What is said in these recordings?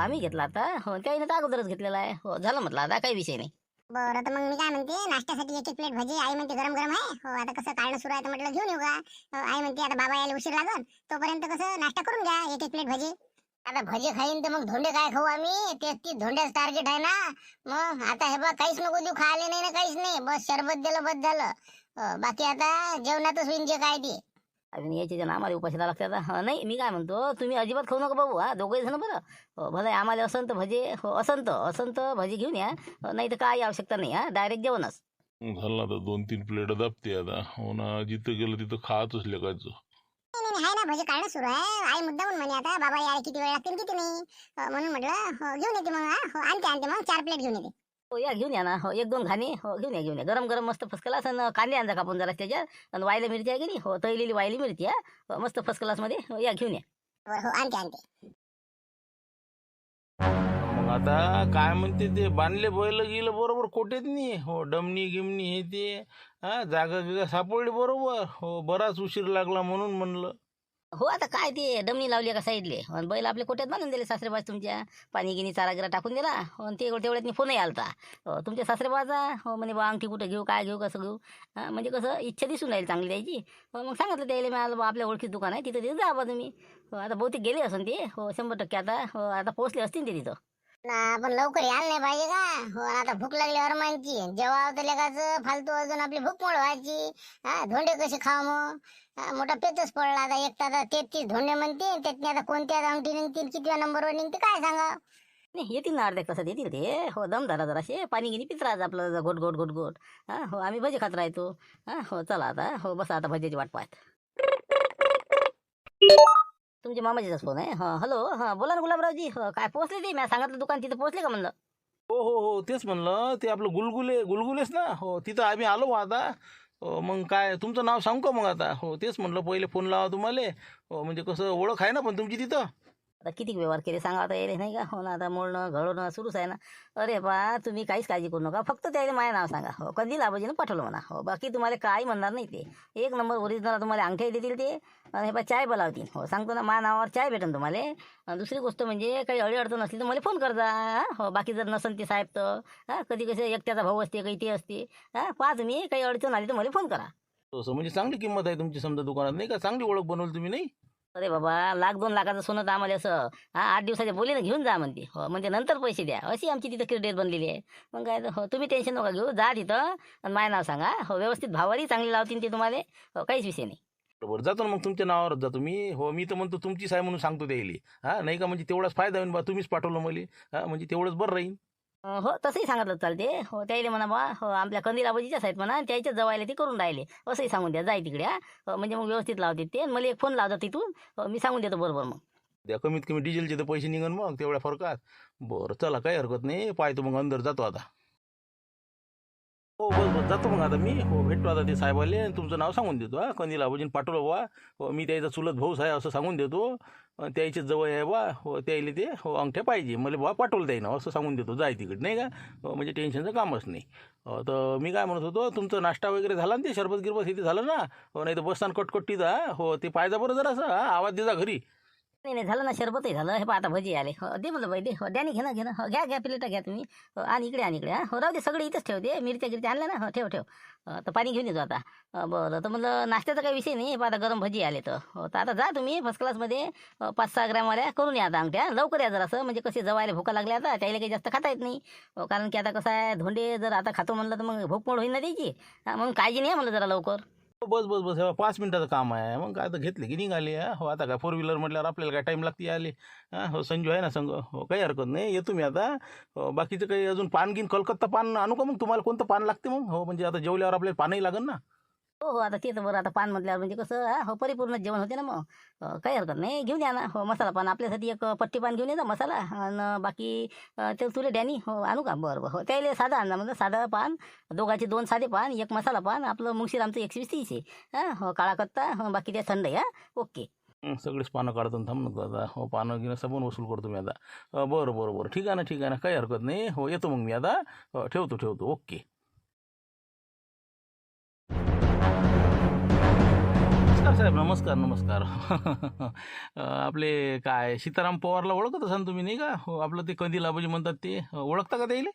आम्ही घेतला आता. हो त्याने तर अगोदरच घेतलेला आहे. हो झालं म्हटलं आता काही विषय नाही. बरं तर मग मी काय म्हणते, नाश्त्यासाठी एक एक प्लेट भजी आई म्हणते गरम गरम आहे. हो आता कसं काढणं सुरू आहे तर म्हटलं घेऊन येऊ का. आई म्हणते आता बाबा यायला उशीर लागल, तोपर्यंत कसं नाश्ता करून घ्या एक एक प्लेट भजी. आता भजी खाईन तर मग धोंडे काय खाऊ आम्ही, तेच ती धोंड्याच टार्गेट आहे ना. मग आता हे बघ काहीच नको देऊ, खायला नाही ना काहीच नाही, बस शरबत दिलं बस झालं. बाकी आता जेवणातच होईन जे काय ते. अजून यायचे जण आम्हाला उपाशीला लागते आता. नाही मी काय म्हणतो, तुम्ही अजिबात खाऊ नका बाबू. हा दोघंही जण बरं. हो भले आम्हाला असंत भजे, हो असंत भजी घेऊन या. नाही तर काही आवश्यकता नाही. हा डायरेक्ट जेवणच. झालं आता 2-3 प्लेट दाबते आता. हो ना, जिथं गेलं तिथं खातच लेकायचं. नाही नाही, आहे ना भजी काढणं सुरू आहे. आई मुद्दामून म्हणे आता बाबा यायला किती वेळ लागतील किती नाही. म्हणून म्हटलं घेऊन येते मग. हो आणते मग 4 प्लेट घेऊन येते. हो या घेऊन या ना. हो 1-2 घाणे. हो घेऊन या. गरम गरम मस्त फर्स्ट क्लास. आणि कांदे आणजा कापून जरा त्याच्यात. आणि वायला मिरची आहे की नाही, हो तळलेली वायली मिरची आहे. हो, मस्त फर्स्ट क्लासमध्ये. हो या घेऊन या. बरं हो आणते. मग आता काय म्हणते ते बांधले बैल गेलं बरोबर कोटेत नाही. हो डमणी गिमणी हे ते हा जागा बिगा सापडली बरोबर. हो बराच उशीर लागला म्हणून म्हणलं. हो आता काय ते डमणी लावली का साईडले. आणि बैल आपल्या कोट्यात बांधून दिले सासरेबाज तुमच्या. पाणी गिनी चारा गिरा टाकून दिला. हो आणि तेवढ्यात मी फोनही आलता. हो तुमच्या सासरेबाजा. हो म्हणे बा अंगठी कुठं घेऊ काय घेऊ कसं घेऊ. म्हणजे कसं इच्छा दिसून राहील चांगली द्यायची. हो मग सांगितलं त्याला मी आलं बा आपल्या ओळखीचं दुकान आहे तिथं जा बा तुम्ही. हो आता बहुतेक गेले असून ते. हो 100% आता. हो आता पोहोचले असतील ते तिथं. ना पण लवकर यायला नाही पाहिजे का. हो आता भूक लागली अरमानची, जेव्हा होतं लेकाचं फालतू अजून आपली भूक मोड व्हायची. धोंडे कसे खाव मग. मोठा पेतच पडला आता. एक तर आता 33 धोंडे म्हणते, त्यातनी आता कोणत्या अंगठी निघतील कितव्या नंबरवर निघते काय सांगा. नाही येतील ना अर्ध्या तासात येतील ते. हो दम धरा जराशे पाणी गिनी पित राहायचं आपलं घोट घोट घोट घोट. हो आम्ही भजी खात राहतो. हो चला आता. हो बसा आता भजीची वाट पाहत. तुमच्या मामाजीचाच फोन आहे. हां हॅलो. हां बोला ना गुलाबरावजी. हो काय पोहोचले ते. मी सांगितलं दुकान तिथे पोहोचले का म्हणलं. हो हो हो तेच म्हणलं, ते आपलं गुलगुलेच ना. हो तिथं आम्ही आलो बा आता. हो मग काय तुमचं नाव सांगू का मग आता. हो तेच म्हणलं पहिले फोन लावा तुम्हाला. हो म्हणजे कसं ओळख आहे ना पण तुमची तिथं. आता किती व्यवहार केले सांगा आता यायला नाही का. हो ना आता मोडणं घडवणं सुरूच आहे ना. अरे बा तुम्ही काहीच काळजी करू नका. फक्त त्याला माझं नाव सांगा. हो कधी लाभाजीनं पाठवलं म्हणा. हो बाकी तुम्हाला काही म्हणणार नाही ते. 1 नंबर ओरिजिनल तुम्हाला अंगठ्याही देतील ते. आणि हे बा चाय बोलावतील. हो सांगतो ना माझ्या नावावर चाय भेटेल तुम्हाला. आणि दुसरी गोष्ट म्हणजे काही अडचण असली तर मला फोन करजा. हो बाकी जर नसेल ते साहेब तर कधी कसं एकट्याचा भाऊ असते काही ते असते. पहा तुम्ही काही अडचण आली तर मला फोन करा. तसं म्हणजे चांगली किंमत आहे तुमची समजा दुकानात नाही का. चांगली ओळख बनवली तुम्ही नाही. अरे बाबा 1,00,000-2 लाखाचं सोनं तर आम्हाला असं 8 दिवसाच्या बोलीनं घेऊन जा म्हणते. हो म्हणजे नंतर पैसे द्या अशी आमची तिथं क्रेडिट बनलेली आहे. मग काय तर हो तुम्ही टेन्शन नका घेऊ. जा तिथं आणि माझं नाव सांगा. हो व्यवस्थित भावारी चांगली लावतील ते तुम्हाला. हो काहीच विषय नाही. बरोबर जातो ना मग तुमच्या नावावरच जातो मी. हो मी तर म्हणतो तुमचीच आहे म्हणून सांगतो त्याला. नाही का म्हणजे तेवढाच फायदा होईल बा. तुम्हीच पाठवलं मला. म्हणजे तेवढंच बरं राहील. हो तसंही सांगितलं चालते. हो त्याला म्हणा बा. हो आपल्या कंदिलाबाजीच्याच आहेत म्हणा. त्याच्याच जवळ ते करून राहिले असंही सांगून द्या. जाय तिकडे. हो म्हणजे मग व्यवस्थित लावते ते. मला एक फोन लावतात तिथून. हो मी सांगून देतो बरोबर मग. द्या कमीत कमी डिझेलचे तर पैसे निघन मग तेवढ्या फरकात. बरं चला काही हरकत नाही. पाहतो मग अंदर जातो आता. हो बस जातो मग आता मी. हो भेटतो आता ते साहेबाले आणि तुमचं नाव सांगून देतो. कंदील आबाजीने पाठवलं बा. हो मी त्याचा चुलत भाऊच आहे असं सांगून देतो. त्याच्याच जवळ आहे बा. हो त्याला ते हो अंगठ्या पाहिजे मला बा पाठवलं त्यानं असं सांगून देतो. जाय तिकडे नाही का. म्हणजे टेन्शनचं कामच नाही. तर मी काय म्हणत होतो तुमचं नाश्ता वगैरे झाला ना. ते शरबत गिरबत इथे झालं ना. हो नाही तर बसताना कटकटी जा. हो ते पाहिजा बरं जरासं. आवाज दे जा घरी. नाही झालं ना शरबतही झालं. हे पहा आता भजी आले. हो दे म्हणलं बाई दे. हो द्या घे ना. हो घ्या प्लेटा घ्या तुम्ही. हो आणि इकडे. हो राहू दे सगळे इथंच ठेवते. मिरच्या आणल्या ना. हो ठेव. तर पाणी घेऊन येतो आता. बरं तर म्हणलं नाश्त्याचा काही विषय नाही. पहा आता गरम भजी आले तर. हो तर आता जा तुम्ही फर्स्ट क्लासमध्ये 5-6 ग्रॅमवाल्या करून या आता अंगठ्या. लवकर या जरासं म्हणजे कसे जवायला भूका लागल्या आता. त्याला काही जास्त खाता येत नाही. हो कारण की आता कसं आहे धोंडे जर आता खातो म्हणलं तर मग भूक मोड होईल ना त्याची. म्हणून काळजी नाही म्हणलं जरा लवकर. हो, बस हे 5 मिनिटाचं काम आहे. मग काय तर घेतले की निघाले. हो आता काय 4 व्हीलर म्हटल्यावर आपल्याला काय टाईम लागते आले. हो संजू आहे ना संग. हो काही हरकत नाही येतो मी आता. बाकीचं काही अजून पान गिन कलकत्ता पान आणू का मग. तुम्हाला कोणतं पान लागते मग. हो म्हणजे आता जेवल्यावर आपल्याला पानही लागेल ना. हो आता ते तर बरं. आता पान म्हटल्यावर म्हणजे कसं हो परिपूर्ण जेवण होते ना मग. काही हरकत नाही घेऊन या ना. हो मसाला पान आपल्यासाठी एक पट्टी पान घेऊन येतो मसाला. आणि बाकी ते तुले डॅनी हो आणू का. बरं हो त्याला साधं आणा म्हणजे साधं पान. दोघाचे 2 साधे पान 1 मसाला पान. आपलं मुंगशीर आमचं 120-30 आहे. हो काळा कत्ता. हो बाकी ते थंड आहे. ओके. सगळेच पानं काढतो थांब नको आता. हो पानं गिनं सबून वसूल करतो मी आता. बरं ठीक आहे ना काही हरकत नाही. हो येतो मग मी आता. ठेवतो ओके. नमस्कार साहेब, नमस्कार नमस्कार. आपले काय सीताराम पवारला ओळखत असाल तुम्ही नाही का? हो, आपलं ते कंदील आबाजी म्हणतात ते ओळखता का त्याला?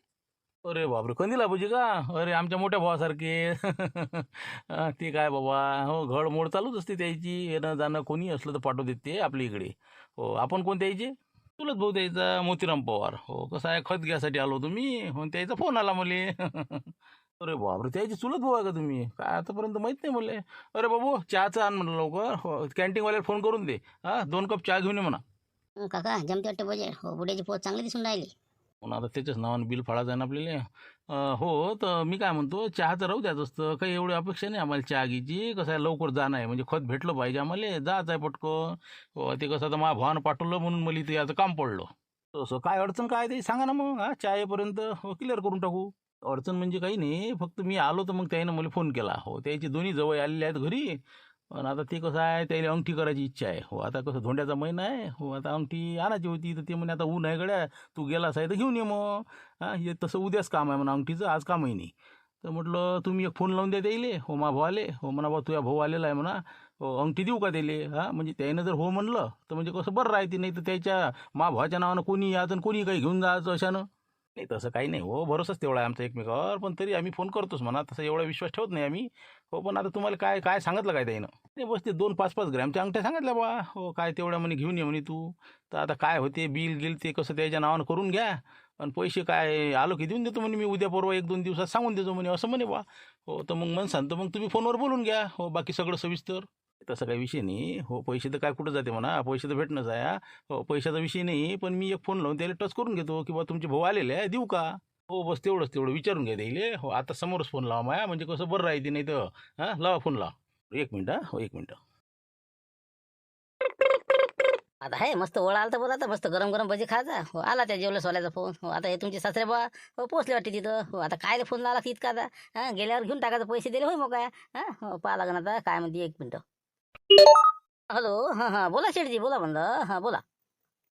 अरे बापरे, कंदील आबाजी का? अरे आमच्या मोठ्या भावासारखे. ते काय बाबा, हो घडमोड चालूच असते त्याची, येणं जाणं कोणी असलं तर पाठवतात ते आपल्या इकडे. हो, आपण कोण द्यायचे? चुलत भाऊ द्यायचा मोतीराम पवार. हो, कसं आहे, खत घ्यायसाठी आलो होतो मी, हो त्याचा फोन आला मले. अरे बापरे, त्याची चुलत भाऊ आहे का तुम्ही? काय आतापर्यंत माहित नाही मला. अरे बाबू, चहाचं आण म्हणलं लवकर. हो, कॅन्टीनवाल्याला फोन करून दे. हा, 2 कप चहा घेऊन ये म्हणा. काका जमते वाटतं बजेट. हो बुड्याची पोत चांगली दिसून राहिली. म्हणून आता त्याच्याच नावानं बिल फाडायचं आहे ना आपल्याला. हो, तर मी काय म्हणतो, चहाचं राहू द्याच असतं, काही एवढी अपेक्षा नाही आम्हाला चहा घ्यायची. कसं आहे, लवकर जाणं आहे, म्हणजे खत भेटलं पाहिजे आम्हाला, जायचं आहे पटकन. हो, ते कसं आता माझ्या भावानं पाठवलं म्हणून मला ते याचं काम पडलं. तसं काय अडचण काय ते सांगा ना मग. हा, चहा येईपर्यंत क्लिअर करून टाकू. अडचण म्हणजे काही नाही, फक्त मी आलो तर मग त्यानं मला फोन केला. हो, त्याची दोन्ही जवळ आलेले आहेत घरी. पण आता ते कसं आहे, त्याला अंगठी करायची इच्छा आहे. हो, आता कसं धोंड्याचा महिना आहे. हो, आता अंगठी आणायची होती, तर ते म्हणे आता ऊन आहे गड्या, तू गेलास आहे तर घेऊन ये मग. हां, हे तसं उद्याच काम आहे म्हणा अंगठीचं, आज कामही नाही. तर म्हटलं तुम्ही एक फोन लावून द्या त्याइले. हो, मा भाऊ आले. हो म्हणा, बा तुझ्या भाऊ आलेला आहे म्हणा. हो, अंगठी देऊ का त्याले? हां, म्हणजे त्यानं जर हो म्हणलं तर म्हणजे कसं बरं राहते, नाही तर त्याच्या मा भावाच्या नावानं कोणी यायचं आणि कोणी काही घेऊन जायचं अशानं. नाही तसं काही नाही हो, भरोसाच तेवढा आहे आमचा एकमेकावर. पण तरी आम्ही फोन करतोच म्हणा, तसं एवढा विश्वास ठेवत नाही आम्ही. हो, पण आता तुम्हाला काय काय सांगितलं काय त्यानं? ते बस ते 2-5-5 ग्रॅमच्या अंगठ्या सांगितल्या बा. हो, काय तेवढ्या म्हणे घेऊन ये म्हणे तू. तर आता काय होते, बिल गिल ते कसं त्याच्या नावानं करून घ्या. आणि पैसे काय आलो की देऊन देतो म्हणे, मी उद्या परवा 1-2 दिवसात सांगून देतो म्हणे, असं म्हणे बा. हो, तर मग म्हणसान तर मग तुम्ही फोनवर बोलून घ्या. हो, बाकी सगळं सविस्तर. तसं काही विषय नाही. हो, पैसे तर काय कुठं जाते म्हणा, पैसे तर भेटणंच आहे. हा. हो, पैशाचा विषय नाही, पण मी एक फोन लावून त्याला टच करून घेतो की बा तुमचे भाऊ आलेले आहे, देऊ का? हो, बस तेवढंच, तेवढं विचारून घ्या त्याइले. हो, आता समोरच फोन लावा माया, म्हणजे कसं बरं राहते, नाही तर हां, लावा फोन लावा. 1 मिनिट. हां, हो 1 मिनिट. आता आहे मस्त ओळा आला तर बोला, तर मस्त गरम गरम भजी खायचा. हो, आला त्या जेवल्यासवाल्याचा फोन. हो, आता हे तुमचे सासरे बा हो पोचले वाटते तिथं. हो, आता काय फोन लावला की इतका आता. हां, गेल्यावर घेऊन टाकायचं, पैसे दिले होय मग काय. हां, हो, पाहा लागेल आता काय म्हणते. 1 मिनिट. हॅलो, हां हां, बोला शेठजी, बोला म्हणलं. हां, बोला.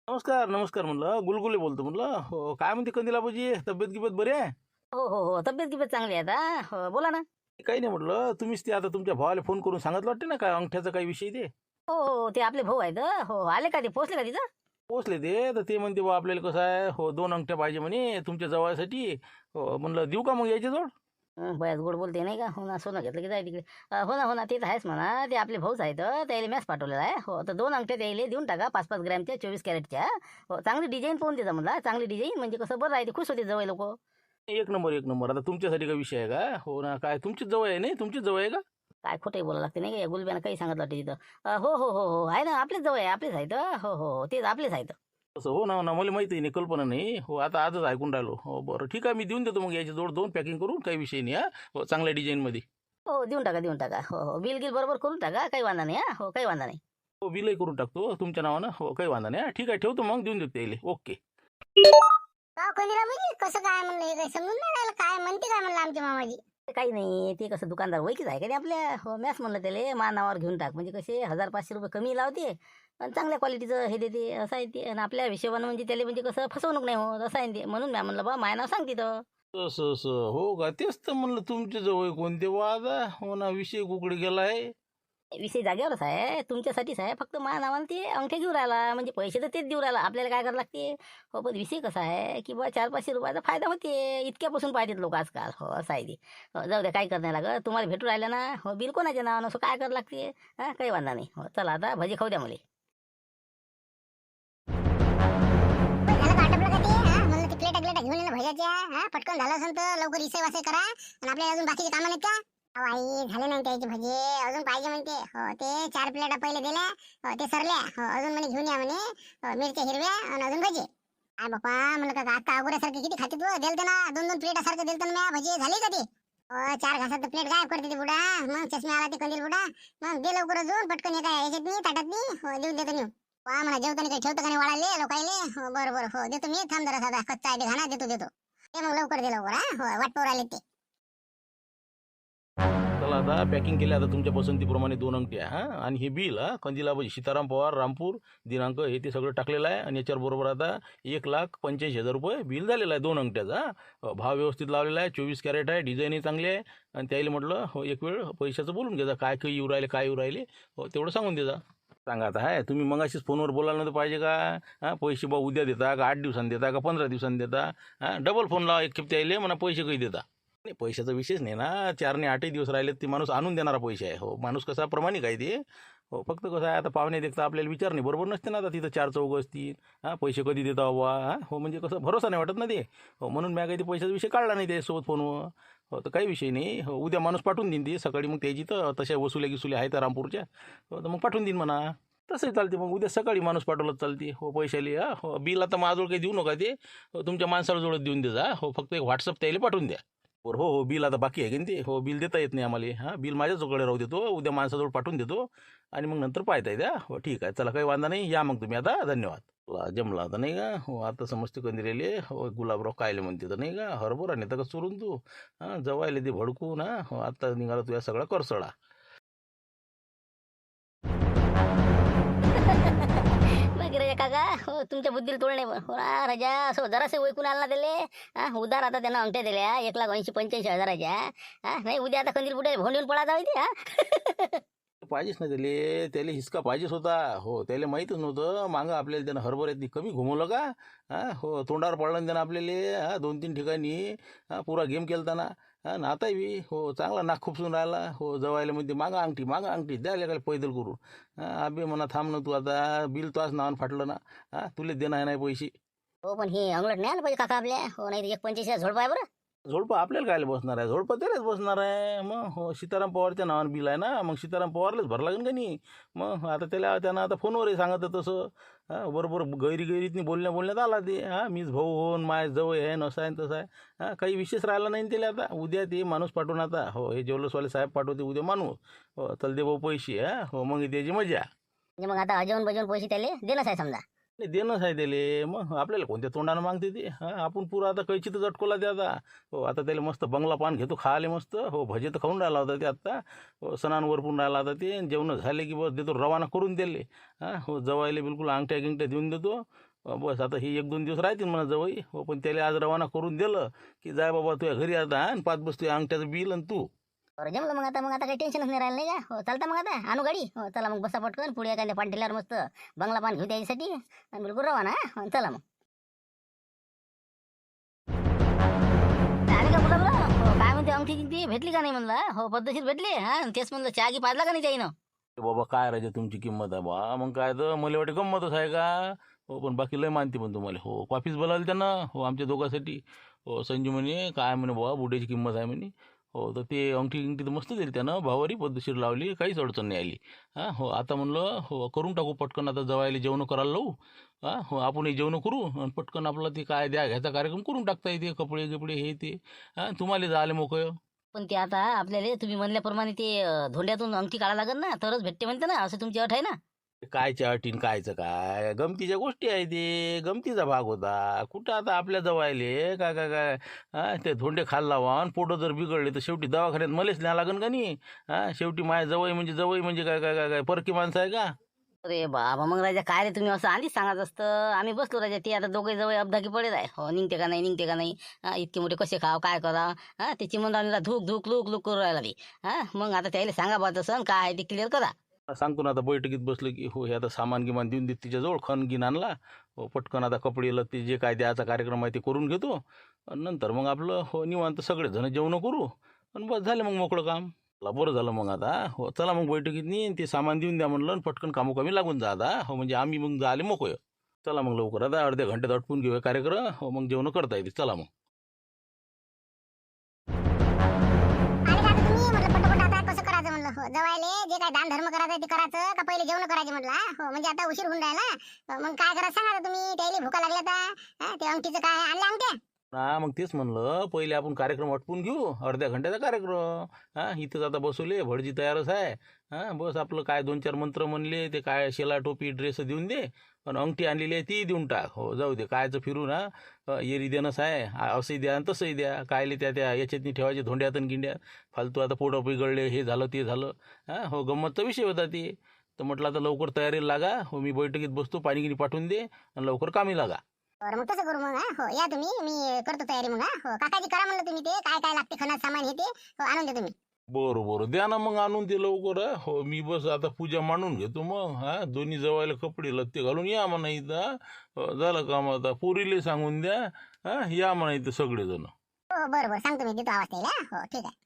नमस्कार नमस्कार म्हणलं, गुलगुले बोलतो म्हणलं. हो, काय म्हणते कंदिला बाबूजी, तब्येत गिबेत बरी आहे? हो हो हो, तब्येत गिब्येत चांगली आहे आता. हो, बोला ना. काही नाही म्हटलं, तुम्हीच ते आता तुमच्या भावाला फोन करून सांगितलं वाटते ना, काय अंगठ्याचा काही विषय ते. हो हो हो, ते आपले भाऊ आहेत. हो, आले का ते, पोचले का तिथं? पोचले ते, तर ते म्हणते बा आपल्याला कसं आहे, हो 2 अंगठ्या पाहिजे म्हणे तुमच्या जवळसाठी. हो, म्हणलं देऊ का मग याच्याजवळ? बयाच गोड बोलते नाही का. हो ना, सोनं घेतलं की जाय तिकडे. हो ना हो ना, ते तर आहेच म्हणा. ते आपले भाऊच आहेत, त्याला मॅच पाठवलेला आहे. हो, तर 2 अंगठ्या त्याला देऊन टाका, 5-5 ग्रॅमच्या, 24 कॅरेटच्या. हो, चांगली डिझाईन पाहून देता म्हणला, चांगली डिझाईन, म्हणजे कसं बरं आहे, ते खुश होते जवळ लोक. एक नंबर एक नंबर. आता तुमच्यासाठी काय विषय आहे का? हो ना, काय तुमचीच जवळ आहे, नाही तुमचीच जवळ आहे का? काय खोटंही बोलायला लागते नाही का, या गुलब्यानं काही सांगितलं वाटते तिथं. हो हो हो हो, आहे ना, आपलेच जवळ आहे, आपलेच आहेत. हो हो हो, तेच आपलेच आहेत. तसं हो ना, हो ना, मला माहिती नाही, कल्पना नाही. हो, आता आजच ऐकून राहिलो. हो, बरं ठीक आहे, मी देऊन देतो मग याची जोड 2 पॅकिंग करून, काही विषय नाही. हां, हो, चांगल्या डिझाईनमध्ये. हो, देऊन टाका, देऊन टाका. हो हो, बिल गिल बरोबर करून टाका, काही वांधा नाही. हो, काही वांधा नाही. हो, बिलही करून टाकतो तुमच्या नावानं. हो, काही वांधा नाही. हां, ठीक आहे, ठेवतो मग, देऊन देतो यायले. ओके. का कंदीला म्हणजे कसं काय म्हणलं, हे काही समजून नाही राहिलं, काय म्हणते काय म्हणलं आमची मामाजी. ते काही नाही, ते कसं दुकानदार ओळखीच आहे का नाही आपल्या. हो, मॅच म्हणलं त्याला मा नावावर घेऊन टाक, म्हणजे कसे 1,000-500 रुपये कमी लावते आणि चांगल्या क्वालिटीचं हे देते, असं आहे ते. आणि आपल्या हिशोबानं म्हणजे त्याला म्हणजे कसं फसवणूक नाही होत, असं आहे ते. म्हणून म्या म्हणलं बा माय नाव सांग तिथं. तसं असं हो का? तेच तर म्हणलं, तुमच्या जवळ कोणते वाद आहे? हो ना, विषय कुकडे गेलाय. विषय जागेवरच आहे, तुमच्यासाठीच आहे. फक्त माझ्या नावानं ते अंगठे घेऊन राहिला, म्हणजे पैसे तर तेच देऊ राहिला, आपल्याला काय करावं लागते. हो, पण विषय कसा आहे की बा 400-500 रुपयाचा फायदा होते, इतक्यापासून पाहिजेत लोक आजकाल. हो, असं आहे ते. हो, जाऊ द्या, काय करणार लागत, तुम्हाला भेटू राहिलं ना. हो, बिल कोणाच्या नावानं, असं काय करावं लागते. हां, काही वांधा नाही. हो, चला आता भजी खाऊ द्या मला. झालं का आटपलं का ते? म्हणलं ते प्लेटा घेऊन ये ना भज्याच्या. पटकन झालं असेल तर लवकर इसे वासे करा, आणि आपल्याला अजून बाकीचे कामं नाहीत का? अहो आई, झाले नाही त्याचे भजे, अजून पाहिजे म्हणते. हो, ते 4 प्लेटा पहिले दिल्या. हो, ते सरल्या. हो, अजून म्हणे घेऊन या म्हणे. हो, मिरच्या हिरव्या आणि अजून भजे. काय बाप्पा, म्हणलं का आता अगोदरसारखे किती खाते तू? दिलते ना 2-2 प्लेटासारखं दिलतं ना म्या. भजे झाले का ते? 4 घासात प्लेट गायब करते ते बुडा. मग चष्मे आला ते कंदील बुडा. मग दे लवकर अजून पटकन, एका याच्यात ताटात हो, देऊन देतो नेऊन. वा म्हणा, जेवताना काही ठेवतं का नाही वाळाले लोकायले. हो, बरं बरं, हो देतो मी. थांब जरा, साधा कच्चा आहे ते घाणा, देतो देतो. ते मग लवकर दे लवकर. हो, वाट पोर आले ते. चला आता पॅकिंग केली आता तुमच्या पसंतीप्रमाणे 2 अंगठ्या आणि हे बिल कंदिलाबाई सीताराम पवार रामपूर दिनांक हे ते सगळं टाकलेलं आहे आणि याच्यावर बरोबर आता 1,85,000 रुपये बिल झालेलं आहे 2 अंगठ्याचा. भाव व्यवस्थित लावलेला आहे, 24 कॅरेट आहे, डिझाईनही चांगली आहे आणि त्याला म्हटलं हो एक वेळ पैशाचं बोलून घ्या, काय काही येऊ राहिले काय येऊ राहिले तेवढं सांगून द्या. सांगा आता तुम्ही मगाशीच फोनवर बोलायला नव्हतं पाहिजे का? पैसे बा उद्या देता का 8 दिवसांनी देता का 15 दिवसांनी देता? डबल फोन लावा एक खेप त्याला म्हणा पैसे काही देता. नाही पैशाचा विषयच नाही ना, 4 ने 8 दिवस राहिले ती माणूस आणून देणारा पैसे आहे. हो माणूस कसा प्रमाणिक आहे ते. हो फक्त कसं आहे आता पाहुणे देखता आपल्याला विचार नाही बरोबर नसते ना, आता तिथं 4 चौघ असतील पैसे कधी देता बाबा हो म्हणजे कसं भरोसा नाही वाटत ना ते. हो म्हणून मी काही ते पैशाचा विषय काढला नाही त्यासोबत फोनवर. हो तर काही विषय नाही. हो उद्या माणूस पाठवून देईन ती सकाळी, मग त्याची तर तशा वसुल्या आहेत रामपूरच्या. हो तर मग पाठवून देईन म्हणा, तसंही चालते. मग उद्या सकाळी माणूस पाठवलं चालते. हो पैशाली हो बिल आता माझ्याजवळ काही देऊ नका ते, तुमच्या माणसाला जोडत देऊन द्या. हो फक्त एक व्हॉट्सअप त्याला पाठवून द्या. बरं हो बिल आता बाकी आहे की ते. हो बिल देता येत नाही आम्हाला. बिल माझ्याचकडे राहू देतो, उद्या माणसाजवळ पाठवून देतो आणि मग नंतर पाहता येते. हो ठीक आहे चला काही वांधा नाही, या मग तुम्ही आता. धन्यवाद. जमला आता नाही का? हो आता समजते कंदिरेले. हो गुलाबराव कायले म्हणते तर नाही का, हरभरा नेता का चोरून तू जवायले ते भडकून हो आता निघाला तुझ्या सगळा करसळा. बाकी राजा काका हो तुमच्या बुद्धीला तोड नाही हो ना राजा, असं जरासे ओळखून आला दिले उदार आता त्यांना अंगठ्या दिल्या 1,80,85,000 नाही उद्या आता कंदील कुठे भोंडून पळा जाऊ ते. पाहिजेच ना त्याला हिसका पाहिजेच होता. हो त्याला माहीतच नव्हतं मागं आपल्याला त्यानं हरभऱ्यातनी कमी घुमवलं का. हो तोंडावर पडलं त्यानं आपल्याला 2-3 ठिकाणी पुरा गेम केलता ना. ना आताही बी हो चांगला नाक खुपसून राहिला. हो जवायला म्हणते मागं अंगठी द्यायला काय पैदल करून. अबे म्हणा थांब ना तू आता, बिल तुझ्याच नावानं फाटलं ना. तुला देणं आहे नाही पैसे. हो पण हे अंगलट नाही आलं पाहिजे काका आपल्या. हो नाही 1,85,000 झोड पाय बरं. झोडपं आपल्याला कायला बसणार आहे, झोडपं त्यालाच बसणार आहे. मग हो सीताराम पवारच्या नावानं बिल आहे ना, मग सीताराम पवारलाच भर लागेल का नाही. मग आता त्यानं आता फोनवरही सांगत तसं बरोबर गैरीतनी बोलण्यात आला ते. मीच भाऊ होऊन माय जवळ आहे नसा आहे तसं आहे. काही विशेष राहिला नाही त्याला. आता उद्या ते माणूस पाठवून आता हो हे ज्वेलर्सवाले साहेब पाठवते उद्या माणूस. हो चल दे भाऊ पैसे. हो मग त्याची मजा. म्हणजे मग आता अजून बजून पैसे त्याले देणंच आहे समजा. नाही देणंच आहे त्याला. मग आपल्याला कोणत्या तोंडानं मागते ते. आपण पुरा आता कैची तर चटकोला ते आता. हो आता त्याला मस्त बंगला पान घेतो खायला मस्त. हो भजे तर खाऊन राहिला होता ते आत्ता. हो सणांवर पण राहिला होता ते. जेवण झाले की बस देतो रवाना करून दिले. हो जवायला बिलकुल अंगठ्या देऊन देतो. बस आता ही 1-2 दिवस राहतील म्हणा जवळ. हो पण त्याला आज रवाना करून दिलं की जाय बाबा तुझ्या घरी आता आणि 5 बसतो अंगठ्याचं बिल आणि तू. बरं जमलं मग आता काही टेन्शनच नाही राहिलं नाही का. हो चालतं मग आता आणू गाडी. हो चला मग बसा पटकन पुढे एखाद्या पाठील्यावर मस्त बंगला पान घेऊ त्याच्यासाठी आणि बिलकुल रवाना. चला मग आले का बोला काय म्हणते अंगठी ती भेटली का नाही म्हणलं. हो पद्धतशीर भेटली. तेच म्हणलं चहा की पाजला का नाही त्याईनं. बाबा काय राजा तुमची किंमत आहे बा. मग काय तर मला वाटे गंमतच आहे का. हो पण बाकी लय मानते पण तुम्हाला. हो कॉफीच बोलावली त्यांना हो आमच्या दोघांसाठी. हो संजू म्हणे काय म्हणे बाबा बुड्याची किंमत आहे म्हणे. हो तर ते अंगठी तर मस्त दिली त्यानं, भावारी पद्धतशीर लावली, काहीच अडचण नाही आली. हो आता म्हणलं हो करून टाकू पटकन, आता जवायला जेवण करायला लावू. हो आपणही जेवण करू आणि पटकन आपला ते काय द्या घ्यायचा कार्यक्रम करून टाकता येते. कपडे गिपडे हे ते तुम्हाला झाले मोकळं. पण ते आता आपल्याला तुम्ही म्हणल्याप्रमाणे ते धोंड्यातून अंगठी काढायला लागेल ना तरच भेटते म्हणते ना, असं तुमची अट आहे ना. कायच्या अटीन कायचं काय, गमतीच्या गोष्टी आहे ते, गमतीचा भाग होता. कुठं आता आपल्या जवायले काय काय काय ते धोंडे खाल्ला वाहन पोटं जर बिघडले तर शेवटी दवाखान्यात मलेच न्याय लागन का नाही. शेवटी माझ्या जवळ म्हणजे काय काय काय काय परकी माणसं आहे का. अरे बाबा मग राजा काय रे तुम्ही असं आधीच सांगत असतं. आम्ही बसलो राजा ते आता दोघे जवळ अपघाती पडेल आहे. हो निघते का नाही इतके मोठे कसे खाव काय करा. त्याची म्हणून धूक धूक लूक लूक करू राहिला ते. मग आता त्याला सांगा बा तसं काय आहे ते क्लिअर करा. सांगतो ना आता बैठकीत बसलं की हो हे आता सामान गिमान देऊन देत तिच्याजवळ खण गिन आणला. हो पटकन आता कपडे लत्ते जे काय द्यायचा कार्यक्रम आहे ते करून घेतो आणि नंतर मग आपलं हो निवांत सगळेजण जेवण करू आणि बस झालं मग मोकळं काम. बरं झालं मग आता हो चला मग बैठकीत नाही ते सामान देऊन द्या म्हणलं पटकन कामोकामी लागून जा आता. हो म्हणजे आम्ही मग झाले मोकळं. चला मग लवकर आता अर्ध्या घंट्यात अटपून घेऊया कार्यक्रम. हो मग जेवण करता येते. चला मग. जवायले जे काय दान धर्म करायचं ते करायचं का पहिले जेवण करायचे म्हटलं. हो म्हणजे आता उशीर होऊन राहिला. मग काय करायचं सांगा तुम्ही. त्याला भुका लागल्या तर ते अंगठीचं काय आणलं अंगठ्या. मग तेच म्हणलं पहिले आपण कार्यक्रम अटपून घेऊ. अर्ध्या घंट्याचा कार्यक्रम. इथंच आता बसवले भटजी तयारच आहे. बस आपलं काय 2-4 मंत्र म्हणले ते काय शेला टोपी ड्रेस देऊन दे. आणि अंगठी आणलेली आहे ती देऊन टाक. हो जाऊ दे, कायचं फिरून एरी देणंच आहे. असंही द्या आणि तसंही द्या. कायले त्या याच्यातनी ठेवायचे धोंड्यात आणि गिंड्यात फालतू. आता पोटं बिघडले, हे झालं ते झालं. हो गंमतचा विषय होता ते. तर म्हटलं आता लवकर तयारीला लागा. हो मी बैठकीत बसतो, पाणी गिनी पाठवून दे आणि लवकर कामी लागा. बरं मग तसं करू मग. हो या तुम्ही, मी करतो तयारी मग. हो काकाजी करा म्हणलं तुम्ही, ते काय काय लागते खणात सामान हे ते हो आणून द्या तुम्ही. बरं बरं द्या ना मग आणून ते लवकर. हो मी बस आता पूजा मांडून घेतो मग. दोन्ही जवायला कपडे लत्ते घालून या म्हणा इथं. झालं काम आता. पोरीले सांगून द्या या म्हणा इथं सगळेजण. हो बरं बरं सांगतो मी, देतो आवाज त्याला. हो ठीक आहे.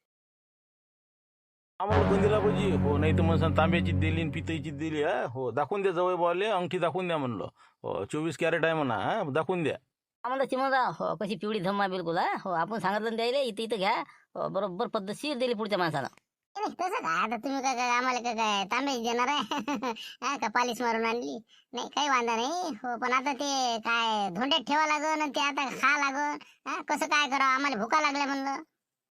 आम्हाला कंदिला पाहिजे. हो नाही तर मग तांब्याची दिली आणि पितळीची दिली. हो दाखवून द्या जवळ बॉले, अंगठी दाखवून द्या म्हणलं. हो 24 कॅरेट आहे म्हणा. दाखवून द्या. आम्हाला चिमणराव हो कशी पिवळी धम्मा बिलकुल. हो आपण सांगितलं द्यायला इथं इथं घ्या. हो, बरोबर पद्धतशीर दिली पुढच्या माणसानं. नाही तसं काय आता तुम्ही काय आम्हाला काय तांबे देणार आहे हा का पालिश मारून आणली. नाही काही वांधा नाही. हो पण आता ते काय धोंड्यात ठेवा लागन आणि ते आता खा लागन. कसं काय करावं, आम्हाला भुका लागल्या म्हणलं.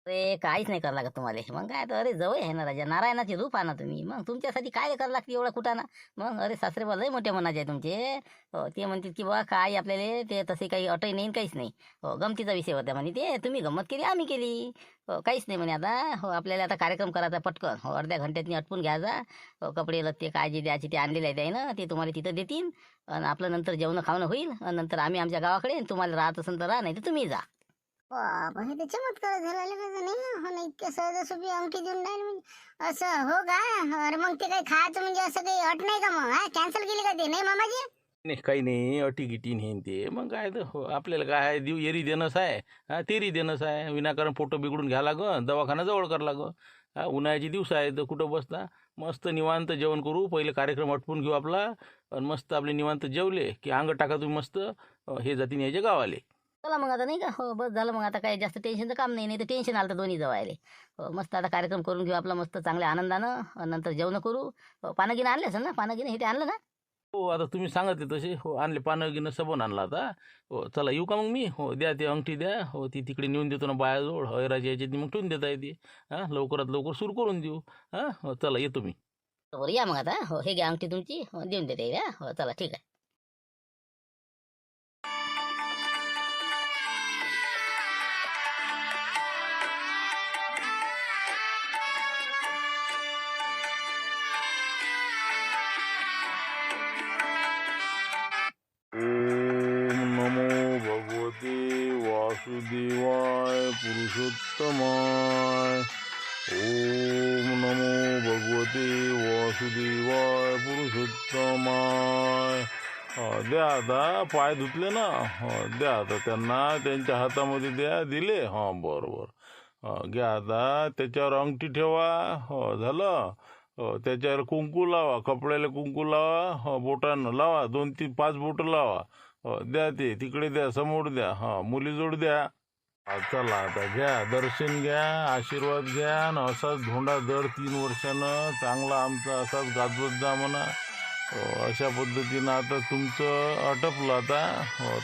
अरे काहीच नाही करावं लागत तुम्हाला. मग काय तर अरे जवळ आहे ना राजा, नारायणाचे रूप आणा तुम्ही. मग तुमच्यासाठी काय करावं लागते एवढा कुठाना. मग अरे सासरे बा लय मोठ्या मनाचे आहे तुमचे. हो ते म्हणतात की बा काय आपल्याला ते तसे काही अटही नाही काहीच नाही. हो गमतीचा विषय होता म्हणे ते. तुम्ही गंमत केली आम्ही केली. हो काहीच नाही म्हणे आता. हो आपल्याला आता कार्यक्रम करायचा पटकन. हो अर्ध्या घंट्यातनी आटपून घ्यायचा. हो कपडे लत्ते काय जे द्यायचे ते आणलेले आहे ना, ते तुम्हाला तिथं देतील. आणि आपलं नंतर जेवण खावणं होईल. आणि नंतर आम्ही आमच्या गावाकडे, तुम्हाला राहत असेल तर राहा, नाही तर तुम्ही जा. बाबा हे तर चमत्कार झाला नाही. हो ना इतक्या सहजासोपी अंगठी देऊन राहील म्हणजे असं हो का. अरे मग ते काही खायचं म्हणजे असं काही अट नाही का मग. कॅन्सल केली का ते, नाही मामाजी? नाही काही नाही, अटी गिटी नाही ते. मग काय तर हो आपल्याला काय आहे, देऊ एरी देणंच आहे. तेरी देणंच आहे. विनाकारण फोटो बिघडून घ्या लागन, दवाखाना जवळ करा लागन. उन्हाळ्याचे दिवस आहे तर कुठं बसता. मस्त निवांत जेवण करू. पहिले कार्यक्रम आटपून घेऊ आपला. आणि मस्त आपले निवांत जेवले की अंग टाका तुम्ही मस्त. हे जातीन याच्या गावाले. चला मग आता नाही का. हो बस झालं मग आता काय जास्त टेन्शनचं काम नाही. नाही तर टेन्शन आलं तर दोन्ही जवायले. हो मस्त आता कार्यक्रम करून घेऊ आपला मस्त चांगल्या आनंदानं. आणि नंतर जेवण करू. हो, पानं गिनं आणले असेल ना, पानं गिनं हे ते आणलं ना. हो आता तुम्ही सांगितले तसे हो आणले. पानं गिनं सबन आणला आता. हो चला येऊ का मग मी. हो द्या ते अंगठी द्या. हो ती तिकडे नेऊन देतो ना बायाजवळ. हैराची याच्यात मग ठेवून देता येते. लवकरात लवकर सुरू करून देऊ. हो चला येतो मी. बरं या मग आता. हो हे घ्या अंगठी तुमची. हो देऊन देते. हो चला ठीक आहे. ओम नमो भगवते वासुदेवाय पुरुषोत्तमाय. ओम नमो भगवते वासुदेवाय पुरुषोत्तमाय. द्या आता. पाय धुतले ना. द्या आता त्यांना. त्यांच्या हातामध्ये द्या. दिले. बरोबर. घ्या आता. त्याच्यावर अंगठी ठेवा. झालं. त्याच्यावर कुंकू लावा. कपड्याला कुंकू लावा. बोटानं लावा. 2 3 5 बोटं लावा. द्या ते तिकडे द्या, समोर द्या. मुलीजोड द्या. चला आता घ्या, दर्शन घ्या, आशीर्वाद घ्या. आणि असाच धोंडा दर 3 वर्षानं चांगला आमचा असाच गाजवत जा म्हणा. अशा पद्धतीनं आता तुमचं आटपलं आता.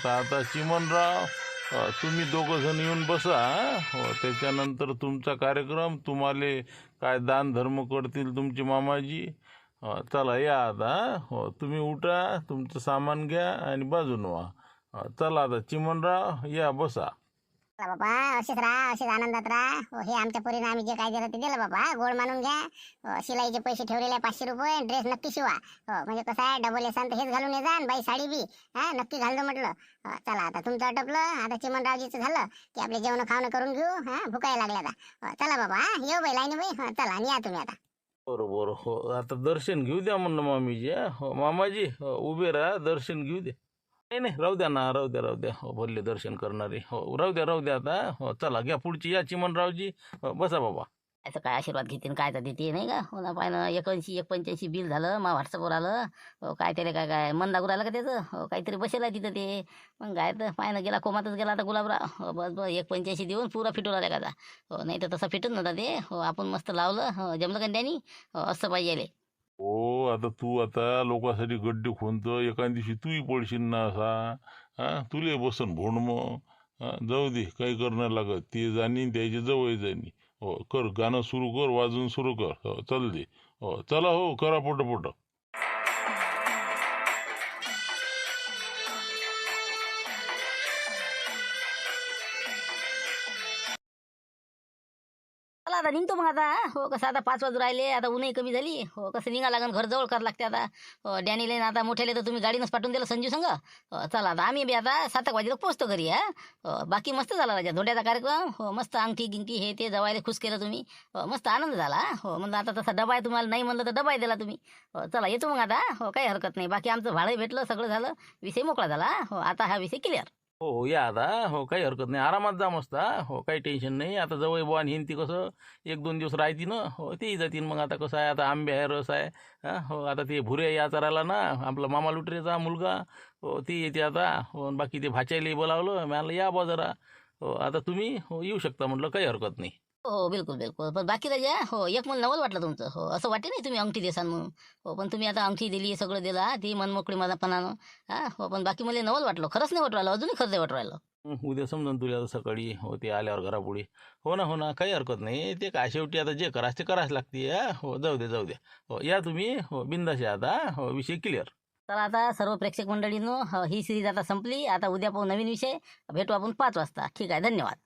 तर आता चिमणराव तुम्ही दोघं जण येऊन बसा. त्याच्यानंतर तुमचा कार्यक्रम. तुम्हाला काय दान धर्म करतील तुमचे मामाजी. चला या आता. तुम्ही उठा, तुमचं सामान घ्या आणि बाजून व्हा. चला आता चिमणराव या बसा. चला बाबा असेच राहा, असेच आनंदात राहा. हे आमच्या पोरीनं आम्ही जे काय दिलं ते दिलं बाबा. गोड मानून घ्या. शिलाईचे पैसे ठेवलेले 500 रुपये. ड्रेस नक्की शिवा. म्हणजे कसं आहे, डबल येसान तर हेच घालून ये जा. बाई साडी बी नक्की घालतो म्हटलं. चला आता तुमचं आटपलं. आता चिमणरावजीचं झालं की आपले जेवण खावणं करून घेऊ. भुकायला लागल्या आता. चला बाबा येऊ बाई लाईन बाई. चला आणि या तुम्ही आता. बरोबर. आता दर्शन घेऊ द्या म्हणलं मामीजी. मामाजी उभे राहा, दर्शन घेऊ द्या. नाही राहू द्या ना, राहू द्या. भरले दर्शन करणारे. राहू द्या आता. चला घ्या पुढची या चिमणरावजी. बसा बाबा. असं काय आशीर्वाद घेते काय तर देते नाही का. हो ना पाहिलं 81 185 बिल झालं. मा व्हॉट्सअपवर आलं. काय त्याला काय मन लागू राहिलं का त्याचं. काहीतरी बसेल आहे तिथं ते. मग काय तर पाहिलं गेला कोमातच गेला आता गुलाबराव. बस 185 देऊन पुरा फिटून आला का. नाही तर तसा फिटत नव्हता ते. आपण मस्त लावलं. जमलं का त्यांनी. असं पाहिजे. आता तू आता लोकांसाठी गड्डे खोनतो. एका दिवशी तूही पडशील ना असा. तुले बसन भोंड मग. जाऊ दे, काही करणं लागत. ते जाणी त्याच्या जवळ जाणी. कर गाणं सुरू कर, वाजून सुरू कर. चल दे. चला करा पोट. चला आता निघतो मग आता हो. कसं आता 5 वाजून राहिले, आता ऊनही कमी झाली हो. कसं निघा लागन, घर जवळ करावं लागते आता हो. डॅनीले ना आता मोठ्याले तर तुम्ही गाडीनंच पाठवून दिलं संजू संग चला आता आम्ही बी आता 7 वाजेला पोहोचतो घरी बाकी मस्त झाला राजा धोंड्याचा कार्यक्रम हो. मस्त अंगठी गिंकी हे ते जवायला खुश केलं तुम्ही मस्त आनंद झाला हो. म्हणलं आता तसा डबा आहे तुम्हाला, नाही म्हणलं तर डबाही दिला तुम्ही चला येतो मग आता हो. काही हरकत नाही, बाकी आमचं भाडं भेटलं, सगळं झालं, विषय मोकळा झाला हो. आता हा विषय क्लिअर. हो या आता हो. काही हरकत नाही, आरामात जा मस्त हो. काही टेन्शन नाही. आता जवळ बुवा हिन ती कसं 1-2 दिवस राहती ना हो. तेही जातीन मग. आता कसं आहे, आता आंबे आहे, रस आहे हो. आता ते भुरे या चरायला ना आपला मामा लुटरेचा मुलगा हो, ती येते आता हो. बाकी ते भाच्याला बोलावलं, मला या बा जरा हो. आता तुम्ही हो येऊ शकता म्हटलं, काही हरकत नाही. हो बिलकुल बिलकुल. पण बाकी राजा हो, एक मला नवल वाटलं तुमचं हो. असं वाटे नाही तुम्ही अंगठी देसान म्हणून हो. पण तुम्ही आता अंगठी दिली, सगळं दिला, ती मनमोकळी माझापणानं हो. पण बाकी मला नवल वाटलं, खरंच नाही वाटू राहिलं, अजूनही खरं नाही वाटू राहिलं. उद्या समजून तुला आता सकाळी हो. ते आल्यावर घरापुढे हो ना, हो ना, काही हरकत नाही. ते काय शेवटी आता जे करायचं ते करायच लागते हो. जाऊ द्या जाऊ द्या हो. या तुम्ही हो बिंदास या आता हो. विषय क्लिअर. चला आता सर्व प्रेक्षक मंडळींनो ही सिरीज आता संपली. आता उद्या पाहू नवीन विषय, भेटू आपण 5 वाजता. ठीक आहे, धन्यवाद.